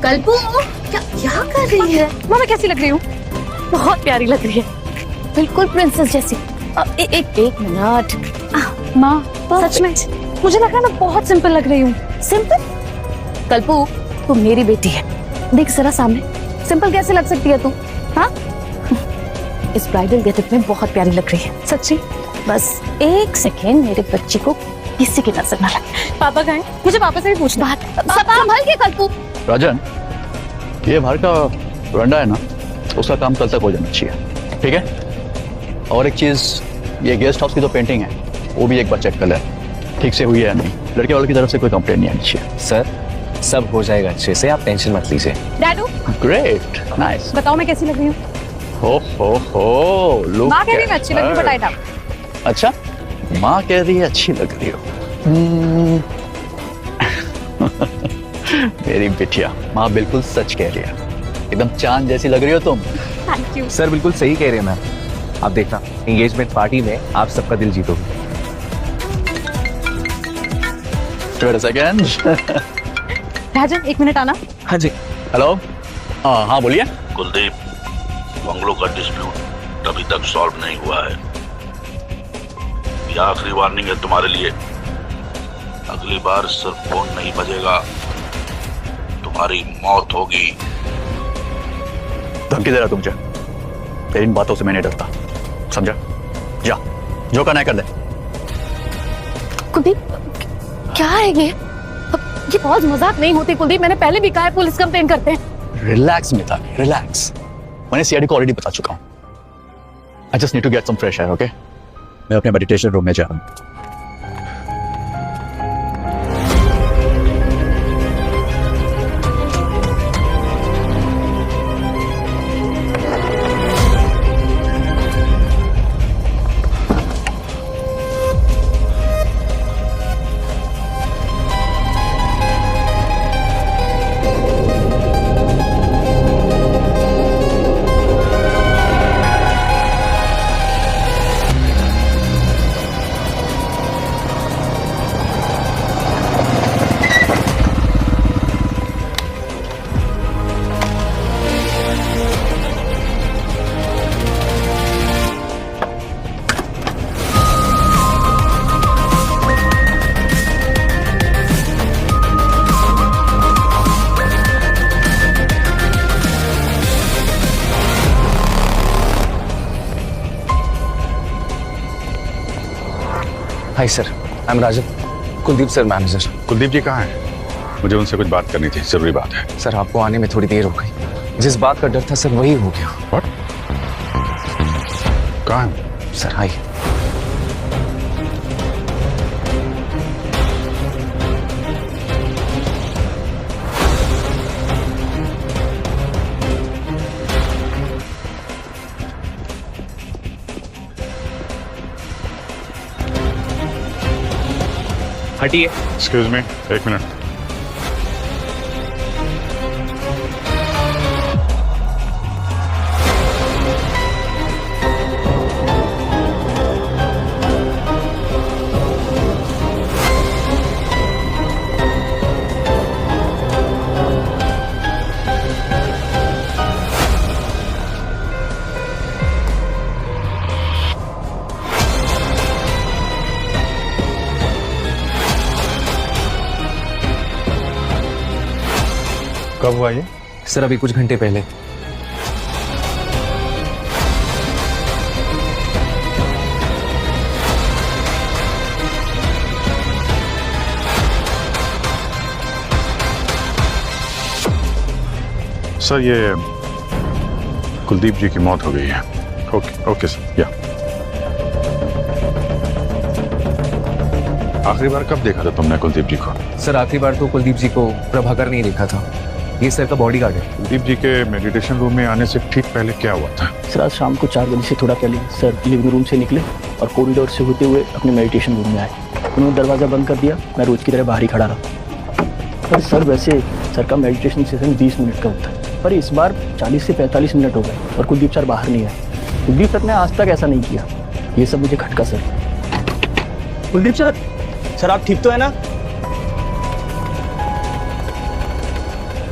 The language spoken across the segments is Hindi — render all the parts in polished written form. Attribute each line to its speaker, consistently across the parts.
Speaker 1: कल्पू क्या क्या कर रही है?
Speaker 2: माँ मैं कैसी लग रही हूँ? बहुत प्यारी लग रही है,
Speaker 1: बिल्कुल प्रिंसेस जैसी। एक मिनट।
Speaker 2: माँ सच में मुझे लग रहा है मैं बहुत सिंपल लग रही हूँ।
Speaker 1: सिंपल? कल्पू तू मेरी बेटी है, देख जरा सामने, सिंपल कैसे लग सकती है तू? हाँ इस ब्राइडल गेटअप में बहुत प्यारी लग रही है
Speaker 2: सच्ची?
Speaker 1: बस एक सेकेंड, मेरे बच्चे को किसी की नजर ना लगे।
Speaker 2: पापा कहाँ हैं? मुझे पापा से भी पूछना।
Speaker 1: बात सब संभल के कल्पू।
Speaker 3: राजन, ये बाहर का वरांडा है ना, उसका काम कल तक हो जाना चाहिए, ठीक है? और एक चीज, ये गेस्ट हाउस की जो पेंटिंग है वो भी एक बार चेक कर ले, ठीक से हुई है या नहीं। लड़के वालों की तरफ से कोई कंप्लेंट नहीं आनी चाहिए।
Speaker 4: सर सब हो जाएगा अच्छे से, आप टेंशन मत लीजिए।
Speaker 2: डैडू
Speaker 3: ग्रेट, नाइस।
Speaker 2: बताओ मैं कैसी लग रही हूँ?
Speaker 3: हो लुक।
Speaker 2: माँ कह रही है अच्छी लग रही है, बताइए आप।
Speaker 3: अच्छा, माँ कह रही है अच्छी लग रही हो। मेरी बिटिया, माँ बिल्कुल सच कह रही है, एकदम चांद जैसी लग रही हो तुम।
Speaker 2: Thank you.
Speaker 4: सर बिल्कुल सही कह रहे हैं मैम। आप देखना एंगेजमेंट पार्टी में आप सबका दिल जीतोगे।
Speaker 3: Wait a second.
Speaker 2: राजन एक मिनट आना।
Speaker 4: हाँ जी।
Speaker 3: हेलो। हाँ बोलिए।
Speaker 5: कुलदीप, बंगलों का डिस्प्यूट अभी तक सॉल्व नहीं हुआ है। ये आखिरी वार्निंग है तुम्हारे लिए। अगली बार सिर्फ फोन नहीं बजेगा, तुम्हारी मौत होगी।
Speaker 3: धमकी दे रहा तुम मुझे? तेरी इन बातों से मैं नहीं डरता, समझा? जा, जो करना है कर ले।
Speaker 1: कुलदीप क्या है ये? ये बहुत मजाक नहीं होती कुलदीप, मैंने पहले भी कहा है पुलिस कंप्लेन करते हैं।
Speaker 3: Relax Mitali, relax. मैंने सीआईडी को ऑलरेडी बता चुका हूँ। I just need to get some fresh air, okay? मैं अपने मेडिटेशन रूम में जा रहा हूँ।
Speaker 4: Hi sir, I am Rajan, Kuldeep sir manager.
Speaker 6: Kuldeep ji कहाँ हैं? मुझे उनसे कुछ बात करनी थी, जरूरी बात है।
Speaker 4: सर आपको आने में थोड़ी देर हो गई। जिस बात का डर था सर वही हो गया।
Speaker 6: What? कहाँ है?
Speaker 4: सर आइए। हटिए।
Speaker 6: एक्सक्यूज मी, एक मिनट। कब हुआ ये?
Speaker 4: सर अभी कुछ घंटे पहले।
Speaker 6: सर ये कुलदीप जी की मौत हो गई है। ओके सर, या। आखिरी बार कब देखा था तुमने कुलदीप जी को?
Speaker 4: सर आखिरी बार तो कुलदीप जी को प्रभाकर नहीं देखा था। ये सर का बॉडीगार्ड है।
Speaker 6: कुलदीप जी के मेडिटेशन रूम में आने से ठीक पहले क्या हुआ था?
Speaker 7: सर आज शाम को 4 बजे से थोड़ा पहले सर लिविंग रूम से निकले और कॉरिडोर से होते हुए अपने मेडिटेशन रूम में आए। उन्होंने दरवाज़ा बंद कर दिया, मैं रोज की तरह बाहर ही खड़ा रहा। पर सर वैसे सर का मेडिटेशन सेशन 20 मिनट का होता है, पर इस बार 40 से 45 मिनट हो गए और कुलदीप सर बाहर नहीं आए। कुलदीप सर ने आज तक ऐसा नहीं किया। ये सब मुझे खटका सर।
Speaker 8: कुलदीप सर आप ठीक तो है ना?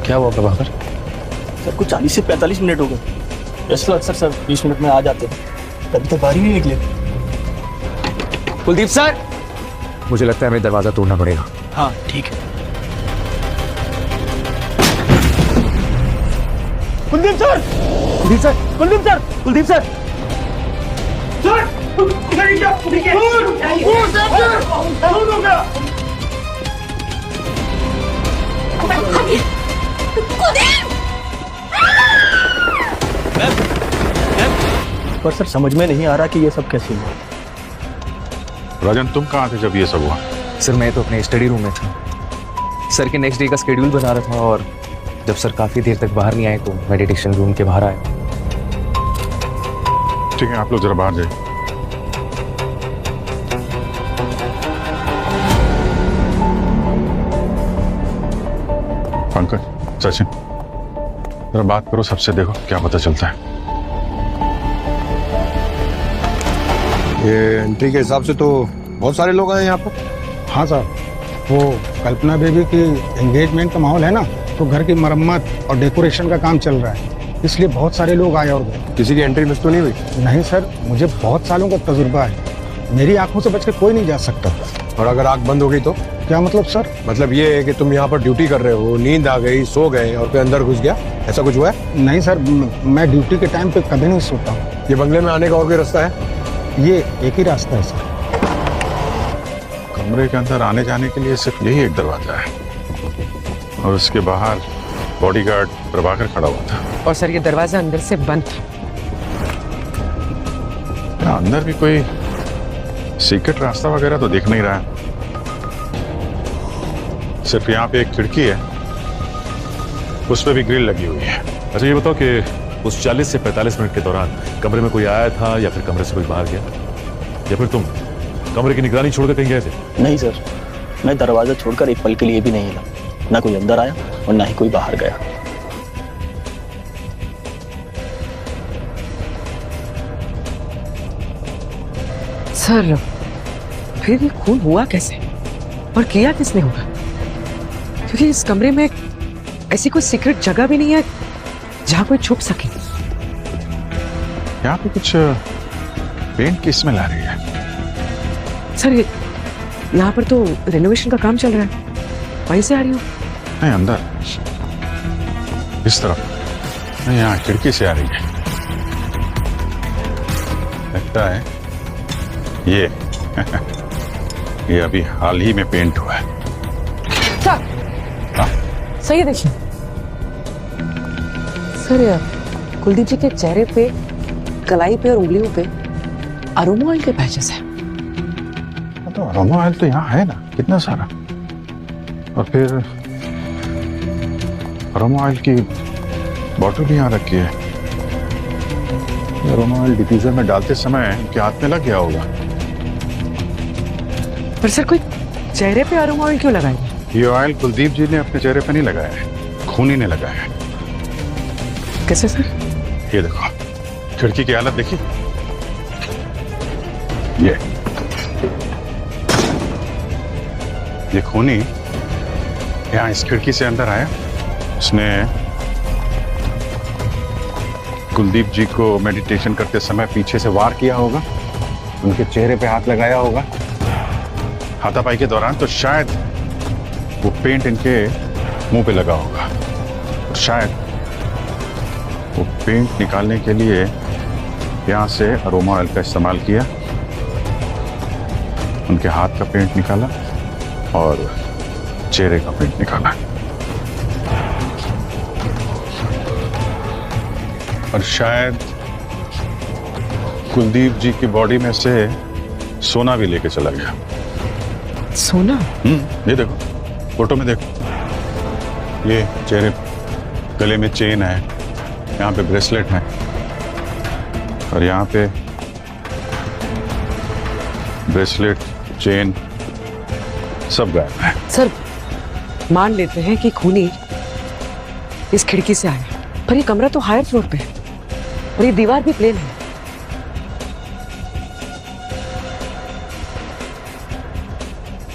Speaker 6: क्या हुआ प्रभाकर?
Speaker 7: सर कुछ 40 से 45 मिनट हो गए। वैसे तो अक्सर सर 20 मिनट में आ जाते हैं, तभी तक बाहर ही नहीं निकले।
Speaker 4: कुलदीप सर, मुझे लगता है हमें दरवाजा तोड़ना पड़ेगा।
Speaker 7: हाँ ठीक है। Kuldeep sir, Kuldeep sir, Kuldeep sir, Kuldeep sir, पर सर समझ में नहीं आ रहा कि ये सब कैसे हुआ।
Speaker 6: राजन तुम कहाँ थे जब ये सब हुआ?
Speaker 4: सर मैं तो अपने स्टडी रूम में था। सर के नेक्स्ट डे का शेड्यूल बना रहा था और जब सर काफ़ी देर तक बाहर नहीं आए तो मेडिटेशन रूम के बाहर आया।
Speaker 6: ठीक है, आप लोग जरा बाहर जाइए। पंकज, सचिन, जरा बात करो सबसे, देखो क्या पता चलता है।
Speaker 9: ये एंट्री के हिसाब से तो बहुत सारे लोग आए यहाँ पर।
Speaker 10: हाँ सर, वो कल्पना बेबी की एंगेजमेंट का माहौल है ना, तो घर की मरम्मत और डेकोरेशन का काम चल रहा है, इसलिए बहुत सारे लोग आए और गए।
Speaker 9: किसी की एंट्री मिस तो नहीं हुई?
Speaker 10: नहीं सर, मुझे बहुत सालों का तजुर्बा है, मेरी आंखों से बचकर कोई नहीं जा सकता।
Speaker 9: और अगर आंख बंद हो गई तो?
Speaker 10: क्या मतलब सर?
Speaker 9: मतलब ये है कि तुम यहाँ पर ड्यूटी कर रहे हो, नींद आ गई, सो गए और कोई अंदर घुस गया, ऐसा कुछ हुआ है?
Speaker 10: नहीं सर, मैं ड्यूटी के टाइम पे कभी नहीं सोता हूँ।
Speaker 9: ये बंगले में आने का और कोई रास्ता है?
Speaker 10: ये एक ही रास्ता है सर।
Speaker 6: कमरे के अंदर आने जाने के लिए सिर्फ यही एक दरवाजा है और उसके बाहर बॉडीगार्ड प्रभाकर खड़ा हुआ था।
Speaker 11: और सर ये दरवाजा अंदर से बंद था।
Speaker 6: क्या अंदर भी कोई सीक्रेट रास्ता वगैरह तो दिख नहीं रहा है। सिर्फ यहाँ पे एक खिड़की है, उस पे भी ग्रिल लगी हुई है।
Speaker 12: अच्छा ये बताओ कि उस 40 से 45 मिनट के दौरान कमरे में कोई आया था या फिर कमरे से कोई बाहर गया, या फिर तुम कमरे की निगरानी छोड़कर कहीं गए थे?
Speaker 7: नहीं सर, मैं दरवाजा छोड़कर एक पल के लिए भी नहीं हिला। ना कोई अंदर आया और ना ही कोई बाहर गया।
Speaker 11: सर फिर ये खून हुआ कैसे और किया किसने होगा? क्योंकि इस कमरे में ऐसी कोई सीक्रेट जगह भी नहीं है जहां कोई छुप सके।
Speaker 6: यहाँ पे कुछ पेंट की स्मेल आ रही है।
Speaker 11: सर ये यहाँ पर तो रेनोवेशन का काम चल रहा है, वहीं से आ रही हो?
Speaker 6: नहीं, अंदर इस तरफ नहीं, यहाँ खिड़की से आ रही है। लगता है ये ये अभी हाल ही में पेंट हुआ है।
Speaker 11: सर सही देखिए सर, कुलदीप जी के चेहरे पे, कलाई पे और उंगलियों पे अरोमा ऑयल के पैचेस हैं।
Speaker 6: तो अरोमा ऑयल तो यहाँ है ना, कितना सारा। और फिर अरोमा ऑयल की बॉटल भी यहाँ रखी है। अरोमा ऑयल डिफ्यूजर में डालते समय इनके हाथ में लग गया होगा।
Speaker 11: पर सर कोई चेहरे पे अरोमा ऑयल क्यों लगाएगा?
Speaker 6: ये ऑयल कुलदीप जी ने अपने चेहरे पे नहीं लगाया है, खूनी ने लगाया है।
Speaker 11: कैसे सर?
Speaker 6: ये देखो, खिड़की की हालत देखिए। ये खूनी यहाँ इस खिड़की से अंदर आया, उसने कुलदीप जी को मेडिटेशन करते समय पीछे से वार किया होगा, उनके चेहरे पे हाथ लगाया होगा। हाथापाई के दौरान तो शायद वो पेंट इनके मुंह पे लगा होगा और शायद वो पेंट निकालने के लिए यहाँ से अरोमा ऑयल का इस्तेमाल किया, उनके हाथ का पेंट निकाला और चेहरे का पेंट निकाला। और शायद कुलदीप जी की बॉडी में से सोना भी लेके चला गया।
Speaker 11: सोना?
Speaker 6: ये देखो, फोटो में देखो, ये चेहरे, गले में चेन है, यहाँ पे ब्रेसलेट है और यहाँ पे ब्रेसलेट, चेन सब गायब है।
Speaker 11: सर मान लेते हैं कि खूनी इस खिड़की से आया, पर ये कमरा तो हायर फ्लोर पे है और ये दीवार भी प्लेन है।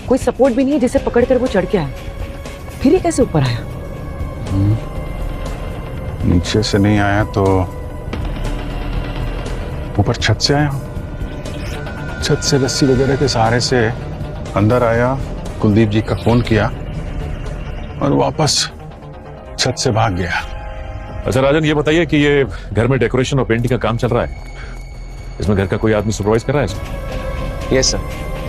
Speaker 11: कोई सपोर्ट भी नहीं है जिसे पकड़कर वो चढ़ के आया, फिर ये कैसे ऊपर आया?
Speaker 6: नीचे से नहीं आया तो ऊपर छत से आया हूं। छत से रस्सी वगैरह के सहारे से अंदर आया, कुलदीप जी का फोन किया और वापस छत से भाग गया।
Speaker 12: अच्छा राजन, ये बताइए कि ये घर में डेकोरेशन और पेंटिंग का काम चल रहा है, इसमें घर का कोई आदमी सुपरवाइज कर रहा है इसको?
Speaker 4: यस सर,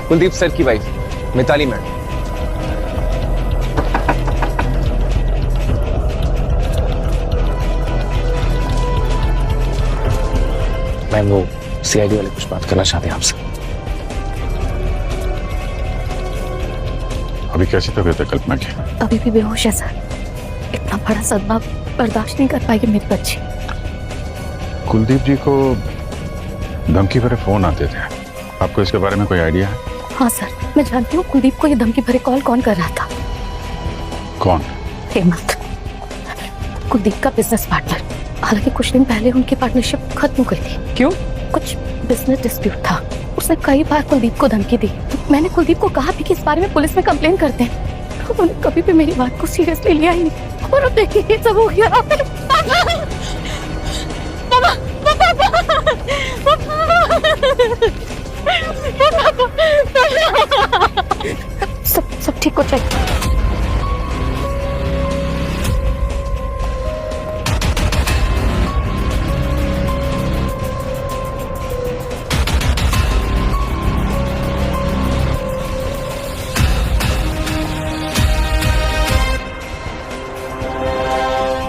Speaker 4: कुलदीप सर की वाइफ मिताली मैडम। मैम वो सीआईडी वाले कुछ बात करना चाहते हैं आपसे।
Speaker 6: अभी कैसी तबीयत है कल्पना की?
Speaker 1: अभी भी बेहोश है सर। इतना बड़ा सदमा बर्दाश्त नहीं कर पाएगी मेरी बच्ची।
Speaker 6: कुलदीप जी को धमकी भरे फोन आते थे, आपको इसके बारे में कोई आइडिया है?
Speaker 1: हाँ सर, मैं जानती हूँ कुलदीप को ये धमकी भरे कॉल कौन कर रहा था।
Speaker 6: कौन?
Speaker 1: हेमंत, कुलदीप का बिजनेस पार्टनर। हालांकि कुछ दिन पहले उनकी पार्टनरशिप खत्म हो गई थी।
Speaker 11: क्यों?
Speaker 1: कुछ बिजनेस डिस्प्यूट था। उसने कई बार कुलदीप को धमकी दी। मैंने कुलदीप को कहा भी कि इस बारे में पुलिस में कंप्लेन करते हैं, तो उन्होंने कभी भी मेरी बात को सीरियसली लिया ही नहीं। और अब देखिए ये सब हो गया। सब ठीक हो जाएगा।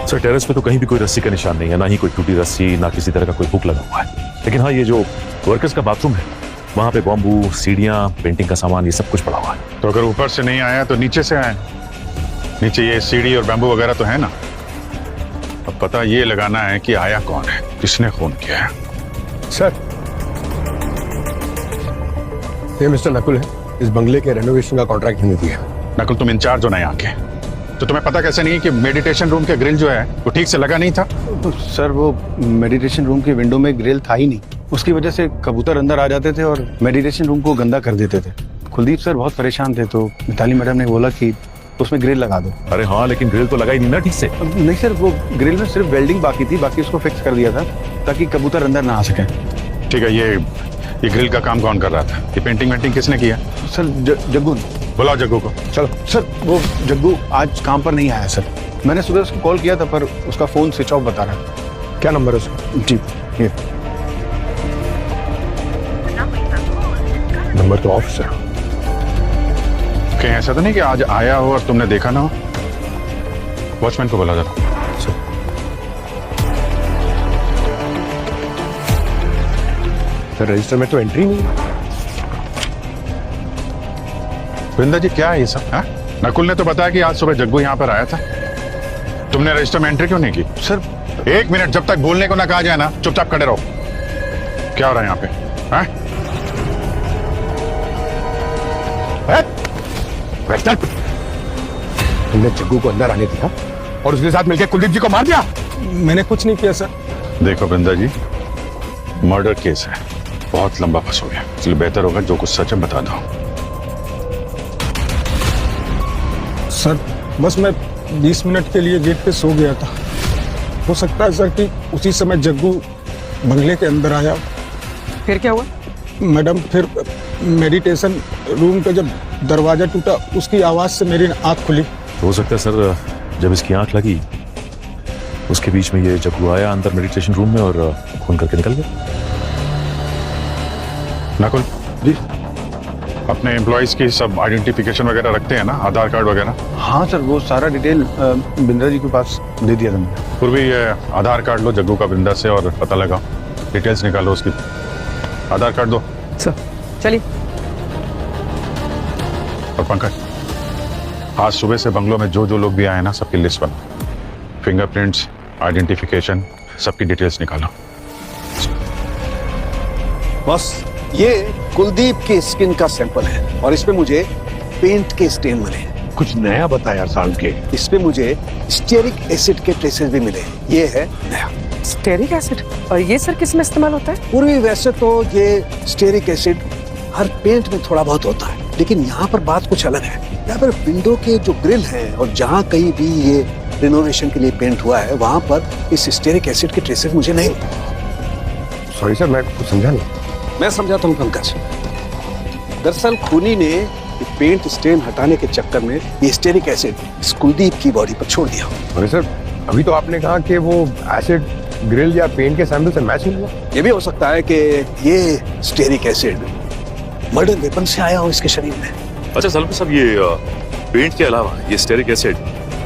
Speaker 12: सर टेरेस पे तो कहीं भी कोई रस्सी का निशान नहीं है, ना ही कोई टूटी रस्सी, ना किसी तरह का कोई हुक लगा हुआ है। लेकिन हाँ, ये जो वर्कर्स का बाथरूम है वहां पे बॉम्बू, सीढ़ियां, पेंटिंग का सामान, ये सब कुछ पड़ा हुआ है।
Speaker 6: तो अगर ऊपर से नहीं आया तो नीचे से आया। नीचे ये सीढ़ी और बैम्बू वगैरह तो है ना। अब पता ये लगाना है कि आया कौन है, किसने फोन किया है।
Speaker 9: सर, ये मिस्टर नकुल है, इस बंगले के रेनोवेशन का कॉन्ट्रैक्ट हमें दिया।
Speaker 6: नकुल, तुम इंचार्ज हो ना यहाँ के, तो तुम्हें पता कैसे नहीं कि मेडिटेशन रूम के ग्रिल जो है वो ठीक से लगा नहीं था?
Speaker 10: तो सर वो मेडिटेशन रूम के विंडो में ग्रिल था ही नहीं, उसकी वजह से कबूतर अंदर आ जाते थे और मेडिटेशन रूम को गंदा कर देते थे। कुलदीप सर बहुत परेशान थे, तो मिताली मैडम ने बोला कि उसमें ग्रिल लगा दो।
Speaker 12: अरे हाँ, लेकिन ग्रिल तो लगा ही नहीं ना ठीक से।
Speaker 10: नहीं सर, वो ग्रिल में सिर्फ वेल्डिंग बाकी थी, बाकी उसको फिक्स कर दिया था ताकि कबूतर अंदर ना आ सके।
Speaker 6: ठीक है, ये ग्रिल का काम कौन कर रहा था? ये पेंटिंग वेंटिंग किसने किया?
Speaker 10: सर जग्गू।
Speaker 6: बुलाओ जग्गू को।
Speaker 10: चलो सर, वो जग्गू आज काम पर नहीं आया सर। मैंने सुबह उसको कॉल किया था पर उसका फोन स्विच ऑफ बता रहा है।
Speaker 9: क्या नंबर है उसका?
Speaker 10: जी ये
Speaker 9: नंबर तो ऑफ सर।
Speaker 6: कहीं ऐसा तो नहीं कि आज आया हो और तुमने देखा ना हो? वॉचमैन को बुला जरा।
Speaker 9: सर रजिस्टर में तो एंट्री नहीं है।
Speaker 6: वृंदा जी, क्या है ये सब? हाँ? नकुल ने तो बताया कि आज सुबह जग्गू यहाँ पर आया था। तुमने रजिस्टर में एंट्री क्यों नहीं की?
Speaker 10: सर
Speaker 6: 1 मिनट, जब तक बोलने को ना कहा जाए ना, चुपचाप खड़े रहो। क्या हो रहा है यहाँ पे? हाँ?
Speaker 9: तुमने जग्गू को अंदर आने दिया और उसके साथ मिलकर कुलदीप जी को मार दिया?
Speaker 10: मैंने कुछ नहीं किया सर।
Speaker 6: देखो वृंदा जी, मर्डर केस है, बहुत लंबा फंस हो गया, इसलिए बेहतर होगा जो कुछ सच है बता दो।
Speaker 10: सर बस मैं 20 मिनट के लिए गेट पे सो गया था। हो सकता है सर कि उसी समय जग्गू बंगले के अंदर आया।
Speaker 11: फिर क्या हुआ?
Speaker 10: मैडम, फिर मेडिटेशन रूम का जब दरवाजा टूटा उसकी आवाज से मेरी आंख खुली।
Speaker 12: हो सकता है सर, जब इसकी आंख लगी उसके बीच में ये जग्गू आया अंदर मेडिटेशन रूम में और खून करके निकल गया।
Speaker 6: नकुल जी, अपने एम्प्लॉइज की सब आइडेंटिफिकेशन वगैरह रखते हैं ना, आधार कार्ड वगैरह?
Speaker 10: हाँ सर, वो सारा डिटेल बिंद्रा जी के पास दे दिया था मैंने।
Speaker 6: पूर्वी ये आधार कार्ड लो जग्गू का बिंदा से और पता लगाओ, डिटेल्स निकालो उसकी। आधार कार्ड दो
Speaker 11: सर। चलिए।
Speaker 6: और पंकज, आज सुबह से बंगलों में जो जो लोग भी आए ना, सबकी लिस्ट बनो। फिंगरप्रिंट्स, आइडेंटिफिकेशन, सबकी डिटेल्स निकालो।
Speaker 13: बस ये कुलदीप की स्किन का सैंपल है और इसमें मुझे पेंट के स्टेन मिले।
Speaker 9: कुछ नया बताया साल के।
Speaker 13: इसमें मुझे स्टेरिक एसिड के ट्रेसेस भी मिले। ये है नया
Speaker 11: स्टेरिक एसिड। और ये सर किस में इस्तेमाल होता है?
Speaker 13: पूर्वी वैसे तो ये स्टेरिक एसिड हर पेंट में थोड़ा बहुत होता है, लेकिन यहाँ पर बात कुछ अलग है। यहाँ पर विंडो के जो ग्रिल हैं और जहाँ कहीं भी ये रिनोवेशन के लिए पेंट हुआ है वहां पर इस स्टेरिक एसिड के ट्रेसेस मुझे नहीं मिले।
Speaker 9: सॉरी सर, मैं कुछ समझा नहीं।
Speaker 13: मैं समझाता हूँ पंकज। दरअसल खूनी ने पेंट स्टेन हटाने के चक्कर में ये स्टेरिक एसिड इस कुलदीप की बॉडी पर छोड़ दिया।
Speaker 9: अरे सर, अभी तो आपने कहा कि वो एसिड ग्रिल या पेंट के सैंपल से मैच नहीं हुआ।
Speaker 13: ये भी हो सकता है कि ये स्टेरिक एसिड मर्डर वेपन से आया हो इसके शरीर में।
Speaker 12: अच्छा सलमान साहब, ये पेंट के अलावा ये स्टेरिक एसिड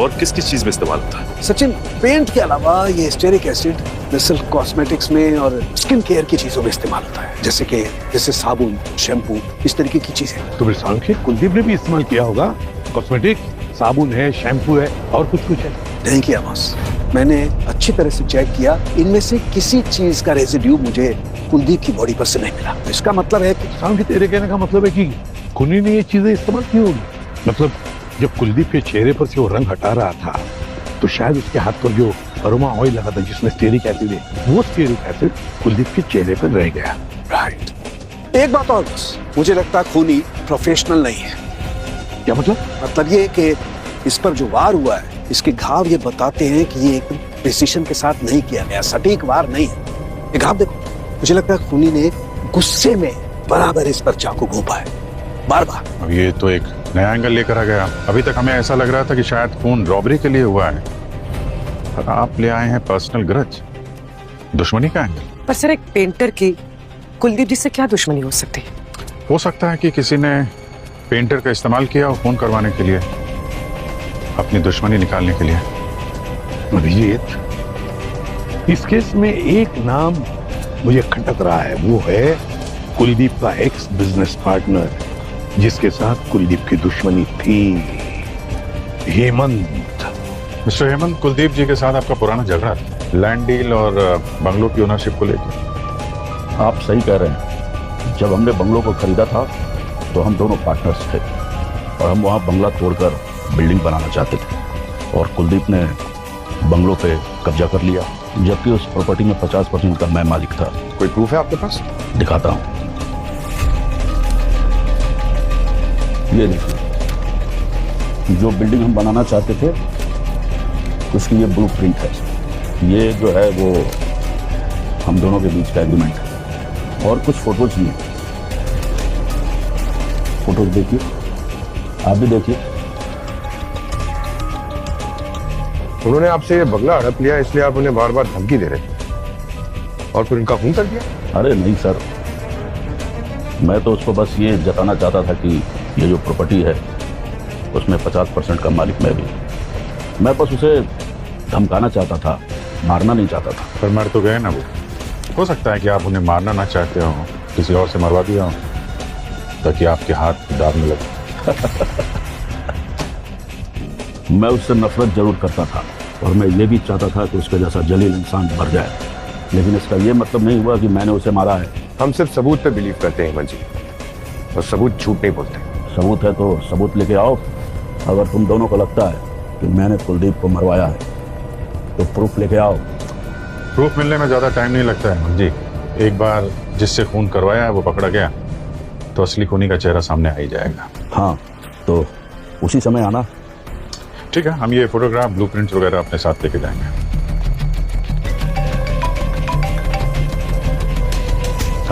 Speaker 12: और किस किस चीज में इस्तेमाल होता है?
Speaker 13: सचिन, पेंट के अलावा ये स्टेरिक एसिड दरअसल कॉस्मेटिक्स में और स्किन केयर की चीजों में इस्तेमाल होता है, जैसे साबुन, शैम्पू, इस तरीके की चीजें।
Speaker 6: तो सांख्य कुलदीप ने भी इस्तेमाल किया होगा। कॉस्मेटिक, साबुन है, शैम्पू है और कुछ है।
Speaker 13: नहीं किया बॉस, मैंने अच्छी तरह से चेक किया, इनमें से किसी चीज का रेजिड्यू मुझे कुलदीप की बॉडी पर से नहीं मिला। इसका मतलब है कि
Speaker 6: सांख्य, तेरे कहने का मतलब है कि खूनी ने ये चीजें इस्तेमाल की होगी। मतलब जब कुलदीप के चेहरे पर से वो रंग हटा रहा था तो शायद उसके हाथ पर जो अरोमा ऑयल लगा था जिसमें स्टेरिक एसिड है, वो स्टेरिक एसिड कुलदीप के चेहरे पर रह गया।
Speaker 13: राइट। एक बात और बस, मुझे लगता है खूनी प्रोफेशनल नहीं है।
Speaker 6: क्या मतलब?
Speaker 13: मतलब ये कि इस पर जो वार हुआ है, इसके घाव ये बताते हैं कि ये एक प्रिसीजन के साथ नहीं किया गया, सटीक वार नहीं है। ये घाव देखो, मुझे लगता है खूनी ने गुस्से में बराबर इस पर चाकू घोंपा है, बार बार।
Speaker 6: अब ये तो एक नया एंगल लेकर आ गया। अभी तक हमें ऐसा लग रहा था कि शायद खून रॉबरी के लिए हुआ है, पर आप ले आए हैं पर्सनल ग्रज, दुश्मनी का एंगल।
Speaker 11: पर सर, एक पेंटर की कुलदीप जी से क्या दुश्मनी हो सकती है?
Speaker 6: हो सकता है कि किसी ने पेंटर का इस्तेमाल किया हो खून करवाने के लिए, अपनी दुश्मनी निकालने के लिए।
Speaker 9: अभिजीत, इस केस में एक नाम मुझे खटक रहा है, वो है कुलदीप का एक्स बिजनेस पार्टनर जिसके साथ कुलदीप की दुश्मनी थी, हेमंत।
Speaker 6: मिस्टर हेमंत, कुलदीप जी के साथ आपका पुराना झगड़ा था लैंड डील और बंगलो की ओनरशिप को लेकर।
Speaker 3: आप सही कह रहे हैं। जब हमने बंगलो को खरीदा था तो हम दोनों पार्टनर्स थे और हम वहाँ बंगला तोड़कर बिल्डिंग बनाना चाहते थे और कुलदीप ने बंगलो पे कब्जा कर लिया, जबकि उस प्रॉपर्टी में 50% का मैं मालिक था।
Speaker 9: कोई प्रूफ है आपके पास?
Speaker 3: दिखाता हूँ। ये देखिए, जो बिल्डिंग हम बनाना चाहते थे उसकी ये ब्लूप्रिंट है। ये जो है वो हम दोनों के बीच का एग्रीमेंट है और कुछ फोटोज भी हैं। फोटोज देखिए, आप भी देखिए।
Speaker 9: उन्होंने आपसे ये बंगला हड़प लिया इसलिए आप उन्हें बार बार धमकी दे रहे थे और फिर उनका खून कर दिया?
Speaker 3: अरे नहीं सर, मैं तो उसको बस ये जताना चाहता था कि ये जो प्रॉपर्टी है उसमें 50% का मालिक मैं भी। मैं बस उसे धमकाना चाहता था, मारना नहीं चाहता था।
Speaker 6: पर मर तो गए ना वो। हो सकता है कि आप उन्हें मारना ना चाहते हो, किसी और से मरवा दिया हो ताकि आपके हाथ दाग में लगे।
Speaker 3: मैं उससे नफरत जरूर करता था और मैं ये भी चाहता था कि उसके जैसा जलील इंसान मर जाए, लेकिन इसका ये मतलब नहीं हुआ कि मैंने उसे मारा है।
Speaker 9: हम सिर्फ सबूत पे बिलीव करते हैं हेमंत जी, और सबूत झूठ नहीं बोलते।
Speaker 3: सबूत है तो सबूत लेके आओ। अगर तुम दोनों को लगता है कि मैंने कुलदीप को मरवाया है तो प्रूफ लेके आओ।
Speaker 6: प्रूफ मिलने में ज्यादा टाइम नहीं लगता है जी। एक बार जिससे खून करवाया है वो पकड़ा गया तो असली खूनी का चेहरा सामने आ ही जाएगा।
Speaker 3: हाँ, तो उसी समय आना।
Speaker 6: ठीक है, हम ये फोटोग्राफ, ब्लूप्रिंट्स वगैरह अपने साथ लेके जाएंगे।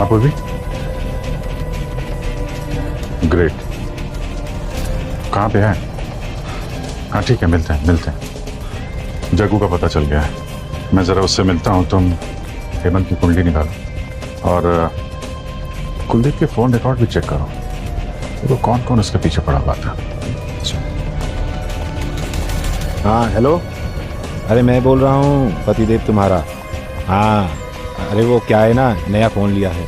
Speaker 6: आप भी? ग्रेट। कहाँ पे है? हाँ ठीक है, मिलते हैं। जग्गू का पता चल गया है, मैं जरा उससे मिलता हूँ। तुम हेमंत की कुंडली निकालो और कुलदीप के फोन रिकॉर्ड भी चेक करो, तो कौन कौन उसके पीछे पड़ा हुआ था।
Speaker 14: हाँ हेलो, अरे मैं बोल रहा हूँ पतिदेव तुम्हारा। हाँ अरे वो क्या है ना, नया फ़ोन लिया है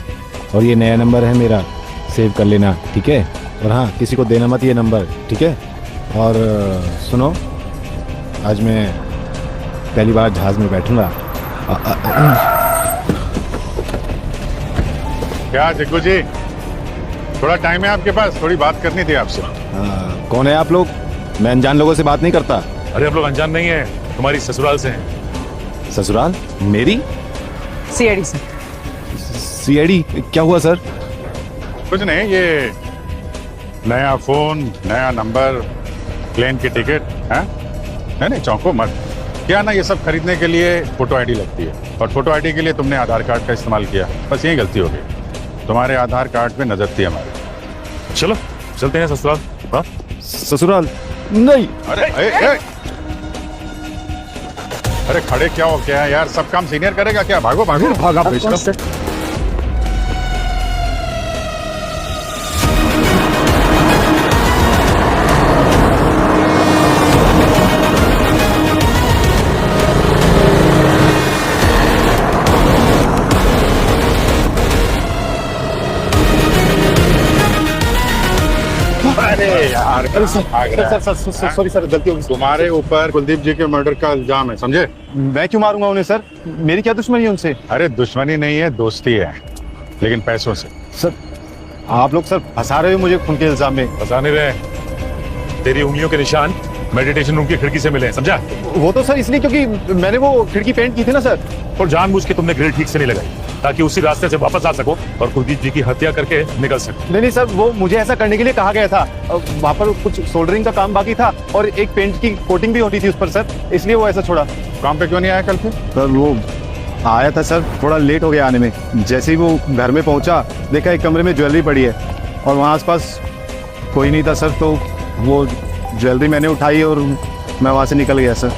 Speaker 14: और ये नया नंबर है मेरा, सेव कर लेना ठीक है। और हाँ, किसी को देना मत ये नंबर, ठीक है। और सुनो, आज मैं पहली बार जहाज़ में बैठूंगा।
Speaker 6: क्या जग्गू जी, थोड़ा टाइम है आपके पास? थोड़ी बात करनी थी आपसे।
Speaker 14: कौन है आप लोग? मैं अनजान लोगों से बात नहीं करता।
Speaker 12: अरे हम लोग अनजान नहीं है, तुम्हारी ससुराल से हैं।
Speaker 14: ससुराल? मेरी?
Speaker 11: CID sir.
Speaker 14: सीआईडी? क्या हुआ सर?
Speaker 6: कुछ नहीं, ये नया फोन, नया नंबर, प्लेन की टिकट है। नहीं चौंको मत। क्या ना, ये सब खरीदने के लिए फोटो आईडी लगती है और फोटो आईडी के लिए तुमने आधार कार्ड का इस्तेमाल किया, बस यही गलती हो गई। तुम्हारे आधार कार्ड पे नजर थी हमारी।
Speaker 12: चलो चलते हैं ससुराल। हाँ
Speaker 14: ससुराल नहीं।
Speaker 6: अरे खड़े क्या हो क्या यार, सब काम सीनियर करेगा क्या? भागो भागो।
Speaker 14: भागा बेटा।
Speaker 6: अरे यार
Speaker 14: सॉरी सर, गलती हो गई।
Speaker 6: तुम्हारे ऊपर कुलदीप जी के मर्डर का इल्जाम है, समझे?
Speaker 14: मैं क्यों मारूंगा उन्हें सर? मेरी क्या दुश्मनी है उनसे?
Speaker 6: अरे दुश्मनी नहीं है, दोस्ती है, लेकिन पैसों से।
Speaker 14: सर आप लोग सर फंसा रहे हो मुझे खून के इल्जाम में।
Speaker 12: फंसा नहीं रहे, तेरी उंगलियों के निशान मेडिटेशन रूम की खिड़की से मिले हैं, समझा?
Speaker 14: वो तो सर इसलिए क्योंकि मैंने वो खिड़की पेंट की थी ना सर।
Speaker 12: और जानबूझ के तुमने ग्रिल ठीक से नहीं लगाई ताकि उसी रास्ते से वापस आ सको और कुलदीप जी की हत्या करके निकल सको।
Speaker 14: नहीं सर, वो मुझे ऐसा करने के लिए कहा गया था। वहाँ पर कुछ सोल्डरिंग का काम बाकी था और एक पेंट की कोटिंग भी होती थी उस पर सर, इसलिए वो ऐसा छोड़ा।
Speaker 6: काम पे क्यों नहीं आया कल फिर?
Speaker 14: सर वो आया था सर, थोड़ा लेट हो गया आने में। जैसे ही वो घर में पहुंचा देखा एक कमरे में ज्वेलरी पड़ी है और वहाँ आसपास कोई नहीं था सर, तो वो ज्वेलरी मैंने उठाई और मैं वहाँ से निकल गया सर।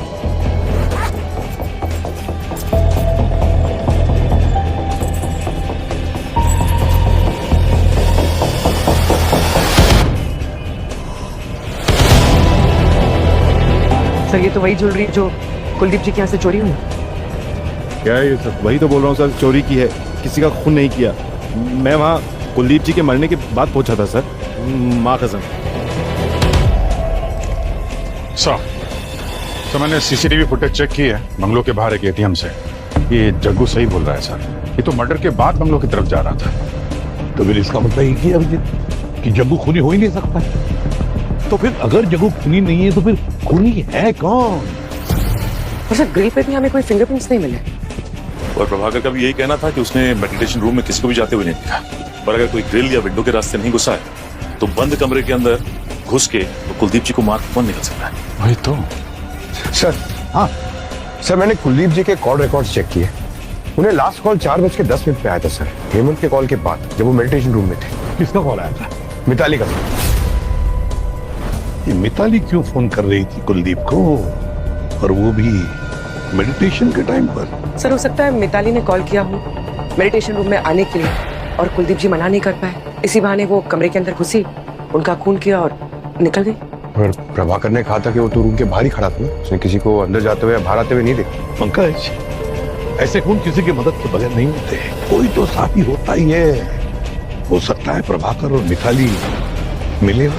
Speaker 11: सर ये तो वही ज्वेलरी जो कुलदीप जी के यहाँ से चोरी हुई।
Speaker 14: क्या है ये सर? वही तो बोल रहा हूँ सर, चोरी की है, किसी का खून नहीं किया। मैं वहाँ कुलदीप जी के मरने के बाद पहुंचा था सर, माँ कसम।
Speaker 6: तो मैंने सीसीटीवी फुटेज चेक की है बंगलों के बाहर एक एटीएम से। ये जग्गू सही बोल रहा है सर, ये तो मर्डर के बाद बंगलों की तरफ जा रहा था।
Speaker 9: तो फिर इसका मतलब ये अभिजीत कि जग्गू खूनी हो ही नहीं सकता। तो फिर अगर जग्गू खूनी नहीं है तो फिर खूनी है कौन?
Speaker 11: और सर ग्रिल पे भी हमें कोई फिंगरप्रिंट्स नहीं मिले।
Speaker 12: और प्रभाकर का भी यही कहना था कि उसने मेडिटेशन रूम में किसी को भी जाते हुए नहीं देखा। पर अगर कोई ग्रिल या विंडो के रास्ते नहीं घुसा है तो बंद कमरे के अंदर घुस के तो कुलदीप जी को मार कौन निकल सकता है?
Speaker 6: वही तो
Speaker 15: सर। हाँ सर, मैंने कुलदीप जी के कॉल रिकॉर्ड्स चेक किए। उन्हें लास्ट कॉल 4:10 पे आया था सर, हेमंत के कॉल के बाद, जब वो मेडिटेशन रूम में थे।
Speaker 9: किसका कॉल आया था?
Speaker 15: मिताली का।
Speaker 9: ये मिताली क्यों फोन कर रही थी कुलदीप को, और वो भी मेडिटेशन के टाइम पर?
Speaker 11: सर हो सकता है मिताली ने कॉल किया हो मेडिटेशन रूम में आने के लिए और कुलदीप जी मना नहीं कर पाए, इसी बहाने वो कमरे के अंदर घुसी, उनका खून किया और निकल गई।
Speaker 15: और प्रभाकर ने कहा था कि वो तो रूम के बाहर ही खड़ा था, उसने किसी को अंदर जाते हुए या बाहर आते हुए नहीं देखा।
Speaker 9: पंकज, ऐसे खून किसी की मदद के बगैर नहीं होते, कोई तो साथी होता ही है। हो सकता है प्रभाकर और मिताली मिले हो।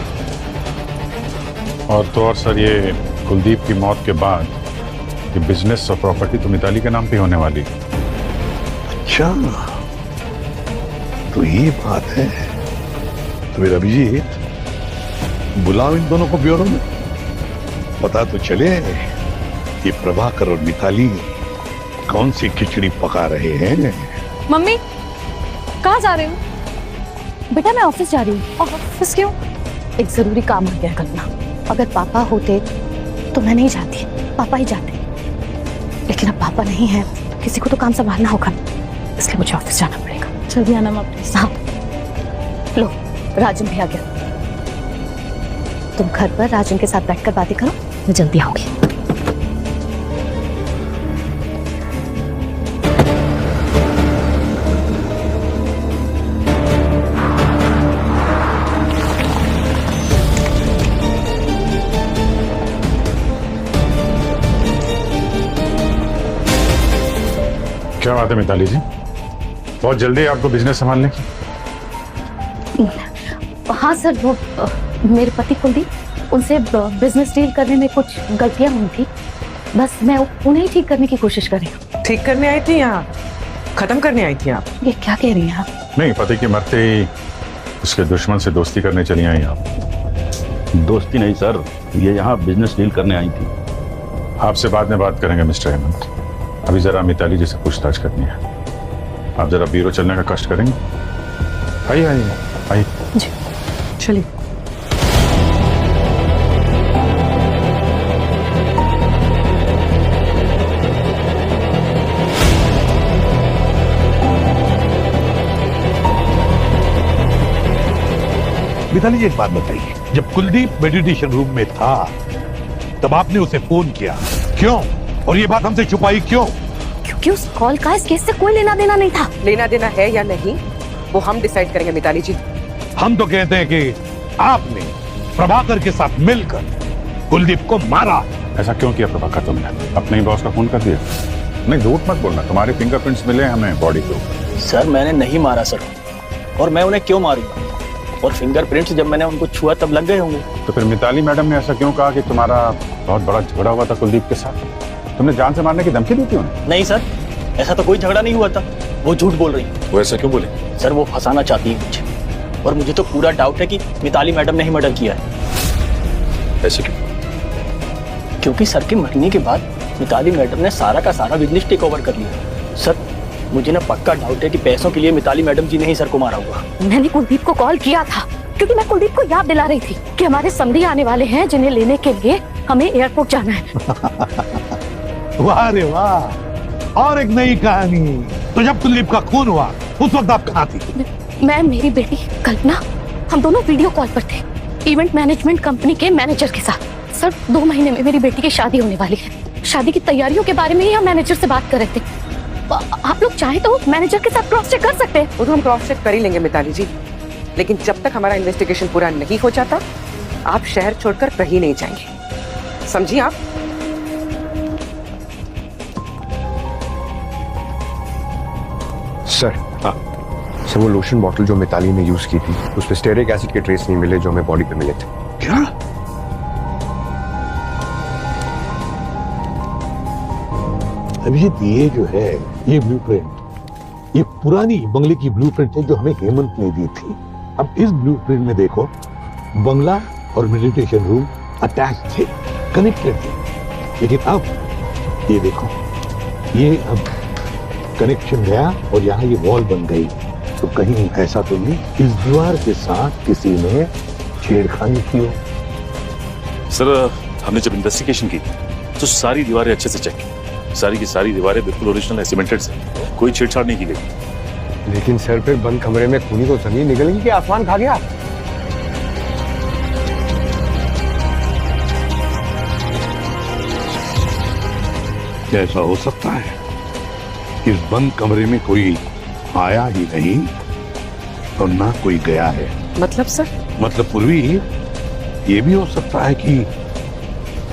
Speaker 6: और तो और सर, ये कुलदीप की मौत के बाद ये बिजनेस और प्रॉपर्टी तो मिताली के नाम पे होने वाली।
Speaker 9: अच्छा, तो ये बात है। तो फिर अभिजीत बुलाओ इन दोनों को ब्यूरो में, पता तो चले कि प्रभाकर और मिताली कौन सी खिचड़ी पका रहे हैं।
Speaker 2: मम्मी कहाँ जा रहे हो?
Speaker 1: बेटा मैं ऑफिस जा रही हूँ।
Speaker 2: ऑफिस क्यों?
Speaker 1: एक जरूरी काम आ गया कल्पना, अगर पापा होते तो मैं नहीं जाती, पापा ही जाते, लेकिन अब पापा नहीं है, किसी को तो काम संभालना होगा, इसलिए मुझे ऑफिस जाना पड़ेगा।
Speaker 2: जल्दी आना माँ प्लीज।
Speaker 1: हाँ लो, राजन भी आ गया। तुम घर पर राजन के साथ बैठकर बातें करो, मैं जल्दी आऊंगी।
Speaker 6: क्या बात है मिताली जी, बहुत जल्दी आपको बिजनेस संभालने की?
Speaker 1: हाँ सर, वो मेरे पति कुलदीप, उनसे बिजनेस डील करने में कुछ गलतियां हुई थी, बस मैं उन्हें ही ठीक करने की कोशिश कर रही हूँ।
Speaker 11: ठीक करने आई थी या खत्म करने आई थी आप?
Speaker 1: ये क्या कह रही हैं आप?
Speaker 6: नहीं, पति के मरते ही उसके दुश्मन से दोस्ती करने चली आई आप।
Speaker 3: दोस्ती नहीं सर, ये यहाँ बिजनेस डील करने आई थी।
Speaker 6: आपसे बाद में बात करेंगे मिस्टर हेमंत, अभी जरा मिताली जी से पूछताछ करनी है। आप जरा ब्यूरो चलने का कष्ट करेंगे? आइए आइए आइए।
Speaker 1: जी
Speaker 11: चलिए।
Speaker 9: मिताली जी एक बात बताइए, जब कुलदीप मेडिटेशन रूम में था तब आपने उसे फोन किया क्यों, और ये बात हमसे छुपाई क्यों?
Speaker 1: क्योंकि उस कॉल का इस केस से कोई लेना देना नहीं था।
Speaker 11: लेना देना है या नहीं वो हम डिसाइड करेंगे मिताली जी।
Speaker 9: हम तो कहते हैं कि आपने प्रभाकर के साथ मिलकर कुलदीप को मारा।
Speaker 6: ऐसा क्यों किया प्रभाकर तुमने? अपने ही बॉस का खून कर दिया? नहीं, झूठ मत बोलना, तुम्हारे फिंगरप्रिंट्स मिले हमें बॉडी के ऊपर।
Speaker 7: सर मैंने नहीं मारा सर, और मैं उन्हें क्यों मारूंगा? और फिंगरप्रिंट्स जब मैंने उनको छुआ तब लग गए होंगे।
Speaker 6: तो फिर मिताली मैडम ने ऐसा क्यों कहा कि तुम्हारा बहुत बड़ा झगड़ा हुआ था कुलदीप के साथ? तुमने जान से मारने की धमकी दी थी उन्हें?
Speaker 7: नहीं सर, ऐसा तो कोई झगड़ा नहीं हुआ था, वो झूठ बोल रही है।
Speaker 6: वो ऐसा क्यों बोले?
Speaker 7: सर वो फंसाना चाहती है मुझे, और मुझे तो पूरा डाउट है कि मिताली मैडम ने ही मर्डर किया है।
Speaker 6: ऐसे क्यों?
Speaker 7: क्योंकि सर के मरने के बाद मिताली मैडम ने सारा का सारा बिजनेस टेक ओवर कर लिया। सर मुझे ना पक्का डाउट है कि पैसों के लिए मिताली मैडम जी ने ही सर को मारा होगा।
Speaker 1: मैंने कुलदीप को कॉल किया था क्योंकि मैं कुलदीप को याद दिला रही थी कि हमारे समधी आने वाले हैं जिन्हें लेने के लिए हमें एयरपोर्ट जाना है।
Speaker 9: वाह रे वाह, और एक नई कहानी। तो जब कुलदीप का खून हुआ उस वक्त आप कहाँ थी?
Speaker 1: मैं, मेरी बेटी कल्पना, हम दोनों वीडियो कॉल पर थे इवेंट मैनेजमेंट कंपनी के मैनेजर के साथ। सर 2 महीने में मेरी बेटी की शादी होने वाली है। शादी की तैयारियों के बारे में ही हम मैनेजर से बात कर रहे थे। आप लोग चाहे तो मैनेजर के साथ क्रॉस चेक कर सकते हैं।
Speaker 11: वो तो हम क्रॉस चेक कर ही लेंगे मिताली जी, लेकिन जब तक हमारा इन्वेस्टिगेशन पूरा नहीं हो जाता आप शहर छोड़कर कहीं नहीं जाएंगे, समझिए आप?
Speaker 15: सर सर वो लोशन बॉटल जो मिताली ने यूज की थी उस पे स्टेरिक एसिड के ट्रेस नहीं मिले जो हमें बॉडी पे मिले थे।
Speaker 9: क्या? अभिजीत, ये जो है ये ब्लूप्रिंट, ये पुरानी बंगले की ब्लूप्रिंट है जो हमें हेमंत ने दी थी। अब इस ब्लूप्रिंट में देखो बंगला और मेडिटेशन रूम अटैच थे, कनेक्टेड थे, लेकिन अब ये देखो ये अब कनेक्शन गया और यहाँ ये वॉल बन गई। तो कहीं ऐसा तो नहीं इस दीवार के साथ किसी ने छेड़खानी की हो?
Speaker 12: सर हमने जब इन्वेस्टिगेशन की तो सारी दीवारें अच्छे से चेक की, सारी की सारी दीवारें बिल्कुल ओरिजिनल है, सीमेंटेड से, कोई छेड़छाड़ नहीं की गई।
Speaker 15: लेकिन सर फिर बंद कमरे में खूनी को जमीन निकल गई कि आसमान खा गया?
Speaker 9: ऐसा हो सकता है इस बंद कमरे में कोई आया ही नहीं और ना कोई गया है।
Speaker 11: मतलब सर?
Speaker 9: मतलब पूर्वी ये भी हो सकता है कि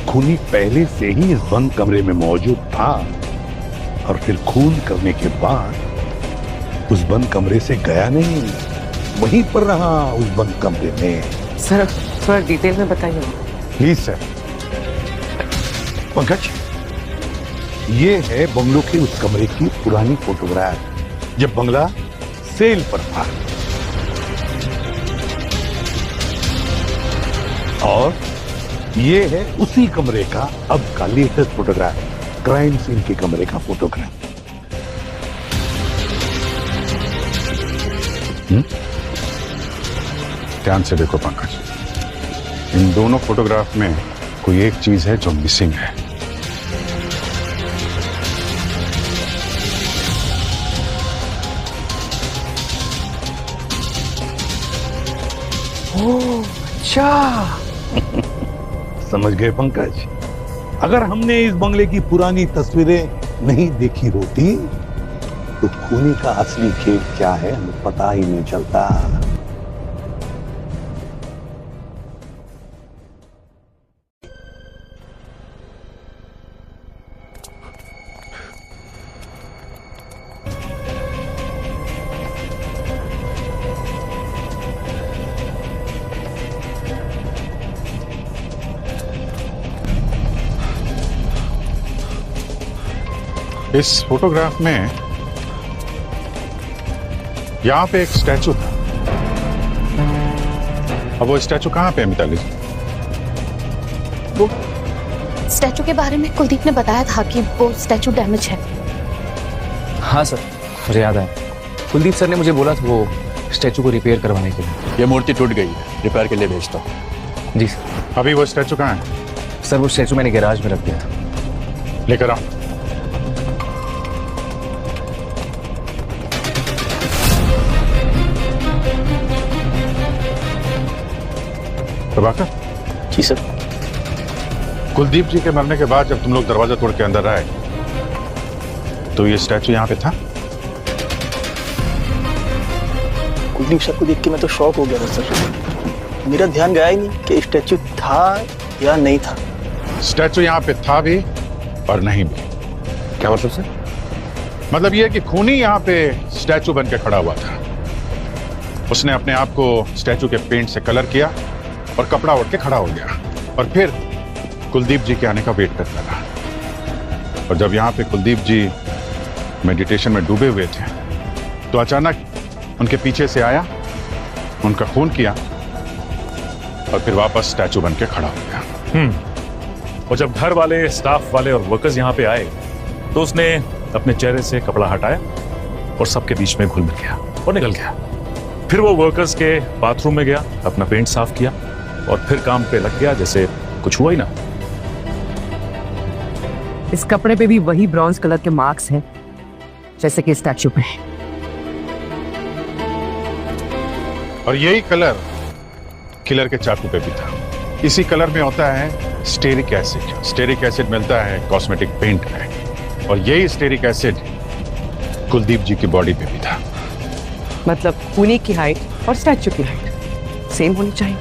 Speaker 9: खूनी पहले से ही इस बंद कमरे में मौजूद था और फिर खून करने के बाद उस बंद कमरे से गया नहीं, वहीं पर रहा उस बंद कमरे में।
Speaker 11: सर थोड़ा डिटेल में बताइए
Speaker 9: प्लीज सर। पंकज, ये है बंगलों के उस कमरे की पुरानी फोटोग्राफ जब बंगला सेल पर था, और ये है उसी कमरे का अब का लेटेस्ट फोटोग्राफ, क्राइम सीन के कमरे का फोटोग्राफ।
Speaker 6: ध्यान से देखो पंकज, इन दोनों फोटोग्राफ में कोई एक चीज है जो मिसिंग है।
Speaker 11: ओह अच्छा।
Speaker 9: समझ गए पंकज? अगर हमने इस बंगले की पुरानी तस्वीरें नहीं देखी होती तो खूनी का असली खेल क्या है हमें पता ही नहीं चलता।
Speaker 6: इस फोटोग्राफ में यहाँ पे एक स्टैचू था। अब वो स्टैचू कहाँ पे है मिताली जी?
Speaker 1: वो स्टैचू के बारे में कुलदीप ने बताया था कि वो स्टैचू डैमेज है।
Speaker 4: हाँ सर, मुझे याद आया, कुलदीप सर ने मुझे बोला था वो स्टैचू को रिपेयर करवाने के लिए।
Speaker 3: ये मूर्ति टूट गई है, रिपेयर के लिए भेजता हूँ।
Speaker 4: जी सर।
Speaker 6: अभी वो स्टैचू कहाँ है?
Speaker 4: सर वो स्टैचू मैंने गैराज में रख दिया था।
Speaker 6: लेकर आओ। प्रभाकर।
Speaker 7: जी सर।
Speaker 6: कुलदीप जी के मरने के बाद जब तुम लोग दरवाजा तोड़ के अंदर आए तो ये स्टैचू यहाँ पे था?
Speaker 7: कुलदीप सर को देख के मैं तो शॉक हो गया था सर। मेरा ध्यान गया ही नहीं कि स्टैचू था या नहीं था।
Speaker 6: स्टैचू यहाँ पे था भी और नहीं भी।
Speaker 15: क्या मतलब सर?
Speaker 6: मतलब ये कि खूनी यहाँ पे स्टैचू बन के खड़ा हुआ था। उसने अपने आप को स्टैचू के पेंट से कलर किया और कपड़ा ओढ़ के खड़ा हो गया और फिर कुलदीप जी के आने का वेट करता रहा। और जब यहाँ पे कुलदीप जी मेडिटेशन में डूबे हुए थे तो अचानक उनके पीछे से आया, उनका खून किया और फिर वापस स्टैचू बन के खड़ा हो गया।
Speaker 12: और जब घर वाले, स्टाफ वाले और वर्कर्स यहाँ पे आए तो उसने अपने चेहरे से कपड़ा हटाया और सबके बीच में घुल मिल गया और निकल गया। फिर वो वर्कर्स के बाथरूम में गया, अपना पेंट साफ किया और फिर काम पे लग गया जैसे कुछ हुआ ही ना।
Speaker 11: इस कपड़े पे भी वही ब्रॉन्ज कलर के मार्क्स हैं जैसे कि स्टैचू पे हैं।
Speaker 6: और यही कलर किलर के चाकू पे भी था। इसी कलर में होता है स्टेरिक एसिड। स्टेरिक एसिड मिलता है कॉस्मेटिक पेंट में और यही स्टेरिक एसिड कुलदीप जी की बॉडी पे भी था।
Speaker 11: मतलब खूनी की हाइट और स्टैचू की हाइट सेम होनी चाहिए।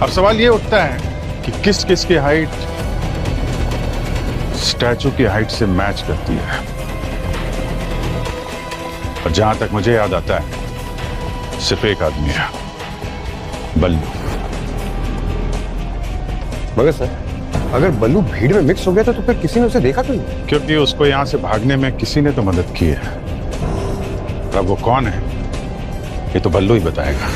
Speaker 6: अब सवाल ये उठता है कि किस किस की हाइट स्टैचू की हाइट से मैच करती है। और जहां तक मुझे याद आता है सिर्फ एक आदमी है, बल्लू।
Speaker 15: मगर सर, अगर बल्लू भीड़ में मिक्स हो गया था तो फिर किसी ने उसे देखा क्यों नहीं?
Speaker 6: क्योंकि उसको यहां से भागने में किसी ने तो मदद की है। अब वो कौन है ये तो बल्लू ही बताएगा।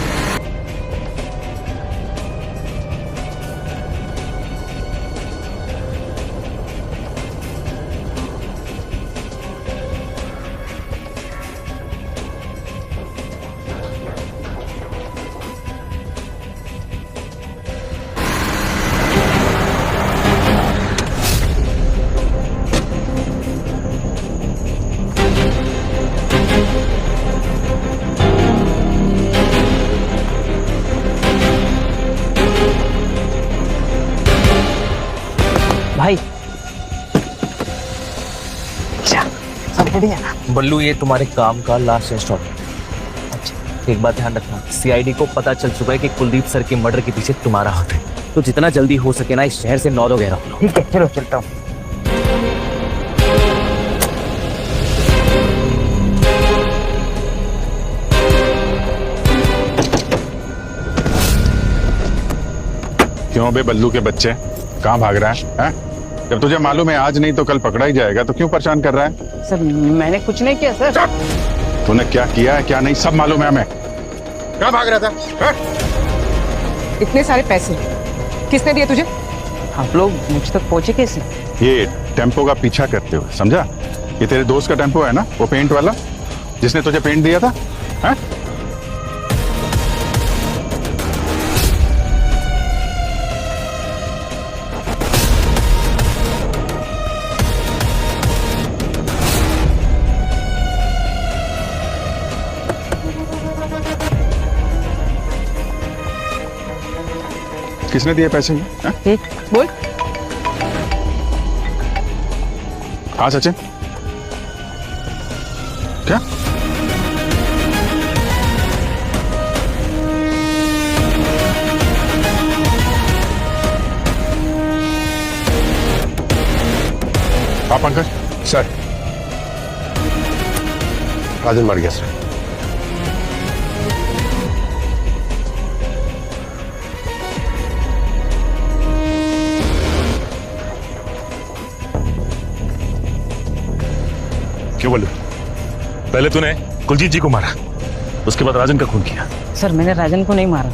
Speaker 7: भाई सब बढ़िया ना?
Speaker 4: बल्लू, ये तुम्हारे काम का लास्ट इंस्टॉलमेंट। अच्छा, एक बात ध्यान रखना, सीआईडी को पता चल चुका है कि कुलदीप सर के मर्डर के पीछे तुम्हारा हाथ है, तो जितना जल्दी हो सके ना इस शहर से 9 वगैरह हो लो।
Speaker 7: ठीक है, चलो चलता हूँ।
Speaker 6: क्यों बे बल्लू के बच्चे, कहाँ भाग रहा है? जब तुझे मालूम है आज नहीं तो कल पकड़ा ही जाएगा तो क्यों परेशान कर रहा है?
Speaker 7: सर मैंने कुछ नहीं किया सर।
Speaker 6: तूने क्या किया है क्या नहीं सब मालूम है हमें। कहाँ भाग रहा था?
Speaker 11: इतने सारे पैसे किसने दिए तुझे?
Speaker 7: आप लोग मुझ तक पहुंचे कैसे?
Speaker 6: ये टेम्पो का पीछा करते हुए, समझा? ये तेरे दोस्त का टेम्पो है ना, वो पेंट वाला जिसने तुझे पेंट दिया था, है? किसने दिए पैसे?
Speaker 11: बोल।
Speaker 6: हाँ सचिन, क्या? हाँ पंकज।
Speaker 15: सर, राजन मर गया सर।
Speaker 12: क्यों बोलू? पहले तूने कुलजीत जी को मारा, उसके बाद राजन का खून किया।
Speaker 7: सर मैंने राजन को नहीं मारा,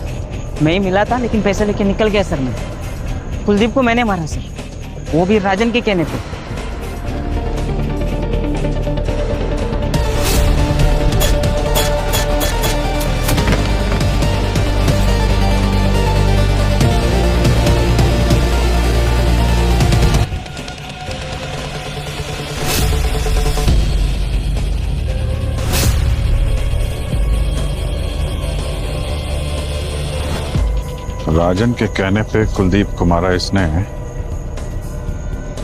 Speaker 7: मैं ही मिला था लेकिन पैसे लेके निकल गया सर। मैं कुलदीप को मैंने मारा सर, वो भी राजन के कहने पे।
Speaker 6: राजन के कहने पे कुलदीप को मारा इसने,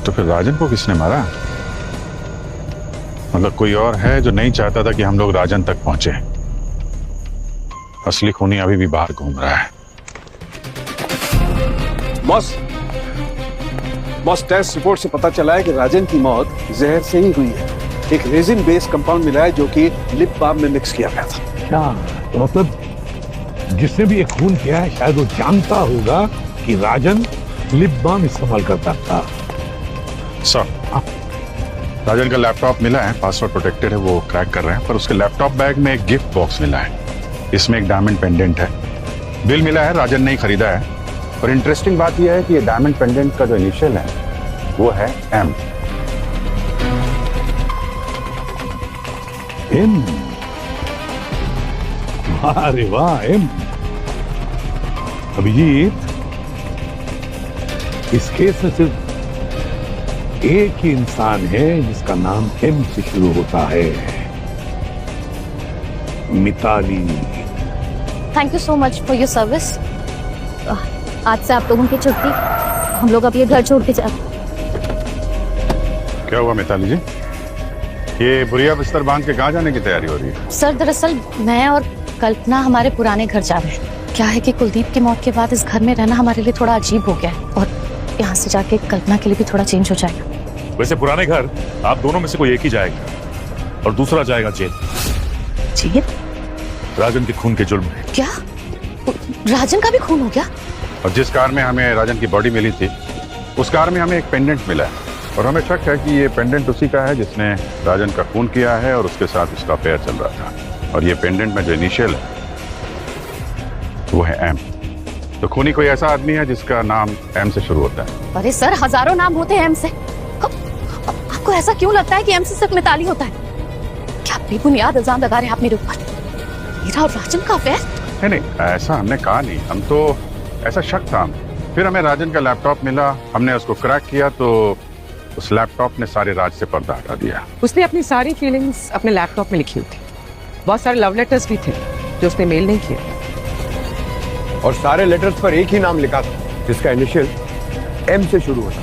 Speaker 6: तो फिर राजन को किसने मारा? मतलब कोई और है जो नहीं चाहता था कि हम लोग राजन तक पहुंचे। असली खूनी अभी भी बाहर घूम रहा है।
Speaker 13: बॉस टेस्ट रिपोर्ट से पता चला है कि राजन की मौत जहर से ही हुई है। एक रेजिन बेस्ड कंपाउंड मिला है जो कि लिप बाम में मिक्स किया गया था।
Speaker 9: क्या तो मतलब जिसने भी ये खून किया है शायद वो जानता होगा कि राजन लिप बाम इस्तेमाल करता था।
Speaker 6: सर, राजन का लैपटॉप मिला है, पासवर्ड प्रोटेक्टेड है, वो क्रैक कर रहे हैं, पर उसके लैपटॉप बैग में एक गिफ्ट बॉक्स मिला है। इसमें एक डायमंड पेंडेंट है। बिल मिला है, राजन ने ही खरीदा है। और इंटरेस्टिंग बात यह है कि ये डायमंड पेंडेंट का जो इनिशियल है वो है एम।
Speaker 9: एम? अरे वाह, एम। अभिजीत, इस केस में सिर्फ एक ही इंसान है जिसका नाम एम से शुरू होता है, Mitali.
Speaker 1: Thank you so much for your service. आज से आप लोगों की छुट्टी, हम लोग अब ये घर छोड़ के जाते।
Speaker 6: क्या हुआ मिताली जी? ये बुढ़िया बिस्तर बांध के कहाँ जाने की तैयारी हो रही है?
Speaker 1: सर, दरअसल मैं और कल्पना हमारे पुराने घर जा रहे हैं। क्या है कि कुलदीप की मौत के बाद इस घर में रहना हमारे लिए थोड़ा अजीब हो गया है और यहाँ से जाके कल्पना के लिए भी थोड़ा चेंज हो जाएगा।
Speaker 12: वैसे पुराने घर आप दोनों में से कोई एक ही जाएगा और दूसरा जाएगा जेल।
Speaker 1: जेल?
Speaker 6: राजन के खून के जुर्म में।
Speaker 1: क्या राजन का भी खून हो गया?
Speaker 6: और जिस कार में हमें राजन की बॉडी मिली थी उस कार में हमें एक पेंडेंट मिला है और हमें शक है कि ये पेंडेंट उसी का है जिसने राजन का खून किया है और उसके साथ उसका अफेयर चल रहा था। और ये पेंडेंट में जो इनिशियल है वो है एम। तो खूनी कोई ऐसा आदमी है जिसका नाम एम से शुरू होता है।
Speaker 1: अरे सर, हजारों नाम होते हैं एम से। आपको ऐसा क्यों लगता है कि एम से सिर्फ मिताली होता है? क्या बेबुनियाद इल्जाम लगा रहे हैं आप मेरे ऊपर? मेरा और राजन का अफेयर?
Speaker 6: नहीं, ऐसा हमने कहा नहीं। हम तो ऐसा शक था। फिर हमें राजन का लैपटॉप मिला, हमने उसको क्रैक किया तो उस लैपटॉप ने सारे राज से पर्दा हटा दिया।
Speaker 11: उसने अपनी सारी फीलिंग्स अपने लैपटॉप में लिखी हुई थी। बहुत सारे लव लेटर्स भी थे जो उसने मेल नहीं किए।
Speaker 15: और सारे लेटर्स पर एक ही नाम लिखा था जिसका इनिशियल एम से शुरू होता।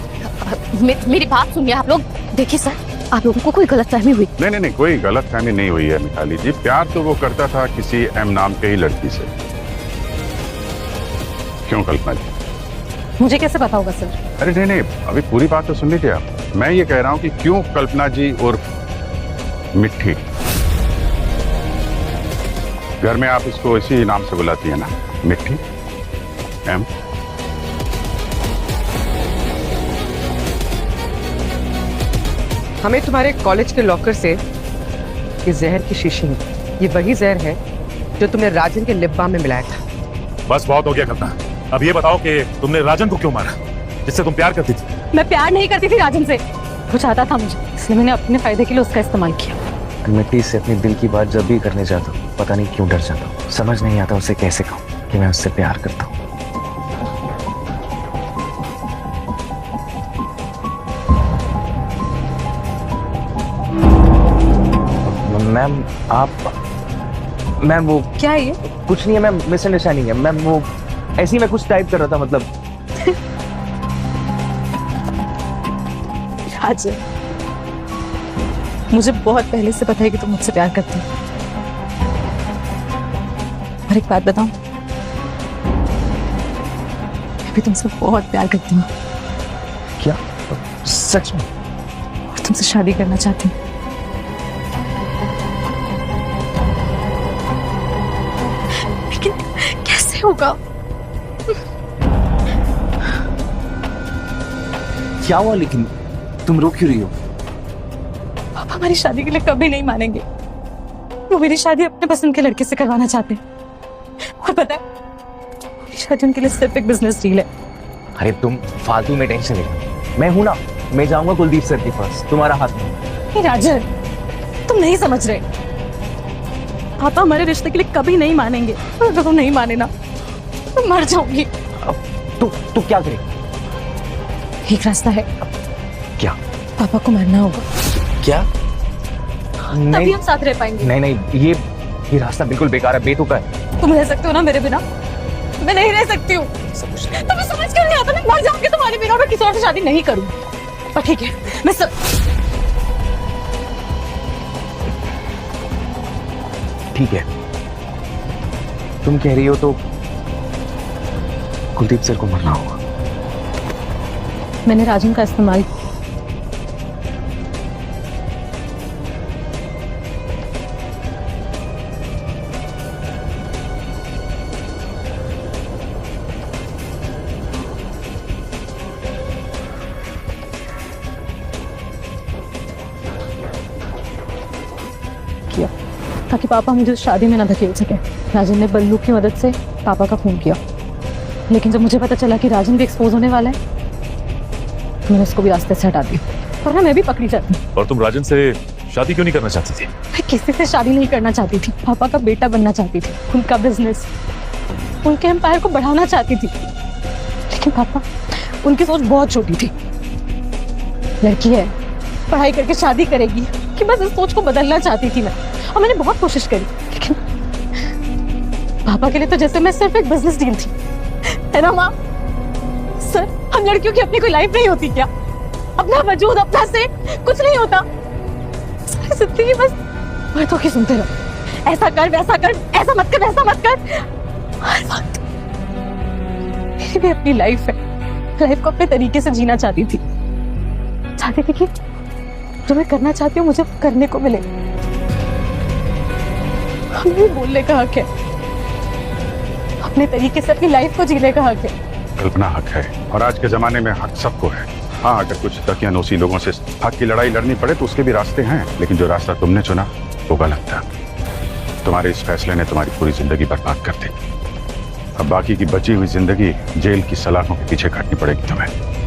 Speaker 1: मेरी बात सुनिए आप लोग। देखिए सर, आप लोगों को कोई गलतफहमी हुई?
Speaker 6: नहीं, कोई गलतफहमी नहीं हुई है मिताली जी। प्यार तो वो करता था किसी एम नाम के ही लड़की से। क्यों कल्पना जी?
Speaker 1: मुझे कैसे पता होगा सर?
Speaker 6: अरे नहीं, अभी पूरी बात तो सुन लीजिए आप। मैं ये कह रहा हूँ कि क्यों कल्पना जी और मिट्टी, घर में आप इसको इसी नाम से बुलाती है ना, मिट्टी, एम।
Speaker 11: हमें तुम्हारे कॉलेज के लॉकर से ये जहर की शीशी मिली। ये वही जहर है जो तुमने राजन के लिप बाम में मिलाया था।
Speaker 12: बस बहुत हो गया कल्पना। अब ये बताओ कि तुमने राजन को क्यों मारा, जिससे तुम प्यार करती थी?
Speaker 1: मैं प्यार नहीं करती थी राजन से। वो चाहता था मुझे, इसलिए मैंने अपने फायदे के लिए उसका इस्तेमाल किया।
Speaker 4: मिट्टी से अपने दिल की बात जब भी करने जाता हूँ पता नहीं क्यों डर जाता हूँ। समझ नहीं आता उसे कैसे कहूँ कि मैं उससे प्यार करता हूँ। मैम मैम वो
Speaker 11: क्या है ये?
Speaker 4: कुछ नहीं है मैम, मिसअंडरस्टैंडिंग है मैम। वो ऐसे ही मैं कुछ टाइप कर रहा था मतलब।
Speaker 1: राजन, मुझे बहुत पहले से पता है कि तुम मुझसे प्यार करती हो। और एक बात बताऊं, मैं भी तुमसे बहुत प्यार करती हूँ।
Speaker 4: क्या? सच में?
Speaker 1: और तुमसे शादी करना चाहती हूँ। लेकिन कैसे होगा?
Speaker 4: क्या हुआ? लेकिन तुम रो क्यों रही हो?
Speaker 1: पापा हमारी शादी के लिए कभी नहीं मानेंगे। वो मेरी शादी अपने पसंद के लड़के से करवाना चाहते हैं। और पता है, मेरी शादी उनके लिए सिर्फ एक बिजनेस डील है।
Speaker 4: अरे तुम फालतू में टेंशन ले, मैं हूं ना, मैं जाऊंगा कुलदीप सर के पास, तुम्हारा हाथ में।
Speaker 1: राजन, तुम नहीं समझ रहे। पापा हमारे रिश्ते के लिए कभी नहीं मानेंगे। अगर वो नहीं माने ना तो मर जाऊंगी।
Speaker 4: तू क्या करे?
Speaker 1: एक रास्ता है।
Speaker 4: क्या?
Speaker 1: पापा को मारना होगा।
Speaker 4: क्या?
Speaker 1: तभी हम साथ रह पाएंगे।
Speaker 4: नहीं, ये रास्ता बिल्कुल बेकार है, बेतुका है।
Speaker 1: तुम रह सकते हो ना मेरे बिना? मैं नहीं रह सकती हूँ। तुम्हें समझ क्यों नहीं आता? मैं मर जाऊंगी तुम्हारे बिना, मैं किसी और से शादी नहीं करूंगी। पर ठीक है, मैं सब
Speaker 4: ठीक है, तुम कह रही हो तो कुलदीप सर को मरना होगा।
Speaker 1: मैंने राजन का इस्तेमाल किया ताकि पापा मुझे उस शादी में ना धकेल सके। राजन ने बल्लू की मदद से पापा का खून किया, लेकिन जब मुझे पता चला कि राजन भी एक्सपोज होने वाला है तो मैंने उसको भी रास्ते से हटा दिया, वरना मैं भी पकड़ी जाती।
Speaker 12: और तुम राजन से शादी क्यों नहीं करना चाहती थी?
Speaker 1: मैं किसी से शादी नहीं करना चाहती थी, पापा का बेटा बनना चाहती थी, उनका बिजनेस, उनके एम्पायर को बढ़ाना चाहती थी। लेकिन पापा, उनकी सोच बहुत छोटी थी। लड़की है, पढ़ाई करके शादी करेगी, कि बस इस सोच को बदलना चाहती थी मैं, और मैंने बहुत कोशिश करी, लेकिन पापा के लिए तो जैसे मैं सिर्फ एक बिजनेस डील थी, है ना माँ? सर, हम लड़कियों की अपनी कोई लाइफ नहीं होती क्या? अपना वजूद, अपना से कुछ नहीं होता। सारी जिंदगी बस बातों की सुनते रहो, ऐसा कर, वैसा कर, ऐसा मत कर, वैसा मत कर। हर वक्त मेरी भी अपनी लाइफ है, लाइफ को अपने तरीके से जीना चाहती थी कि जो मैं करना चाहती हूँ मुझे करने को मिले। हमें बोलने का हक है, अपने तरीके से अपनी लाइफ को जीने का हक है।
Speaker 6: कल्पना, हक है, और आज के जमाने में हक सबको है। हाँ, अगर कुछ दकियानूसी लोगों से हक की लड़ाई लड़नी पड़े तो उसके भी रास्ते हैं, लेकिन जो रास्ता तुमने चुना वो गलत था। तुम्हारे इस फैसले ने तुम्हारी पूरी जिंदगी बर्बाद कर दी। अब बाकी की बची हुई जिंदगी जेल की सलाखों के पीछे काटनी पड़ेगी तुम्हें।